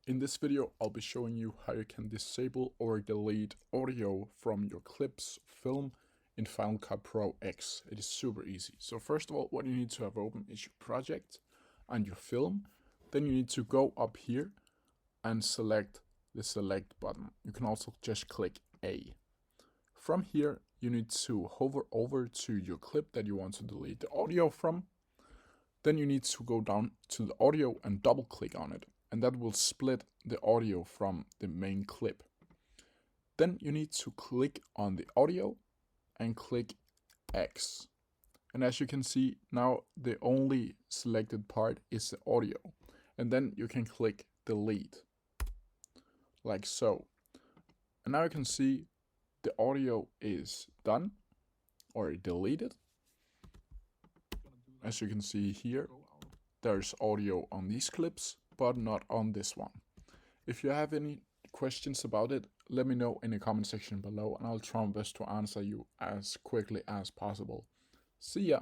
In this video, I'll be showing you how you can disable or delete audio from your clips film in Final Cut Pro X. It is super easy. So first of all, what you need to have open is your project and your film. Then you need to go up here and select the select button. You can also just click A. From here, you need to hover over to your clip that you want to delete the audio from. Then you need to go down to the audio and double click on it, and that will split the audio from the main clip. Then you need to click on the audio and click X. And as you can see, now the only selected part is the audio. And then you can click delete, like so. And now you can see the audio is done or deleted. As you can see here, there's audio on these clips, but not on this one. If you have any questions about it, let me know in the comment section below, and I'll try my best to answer you as quickly as possible. See ya!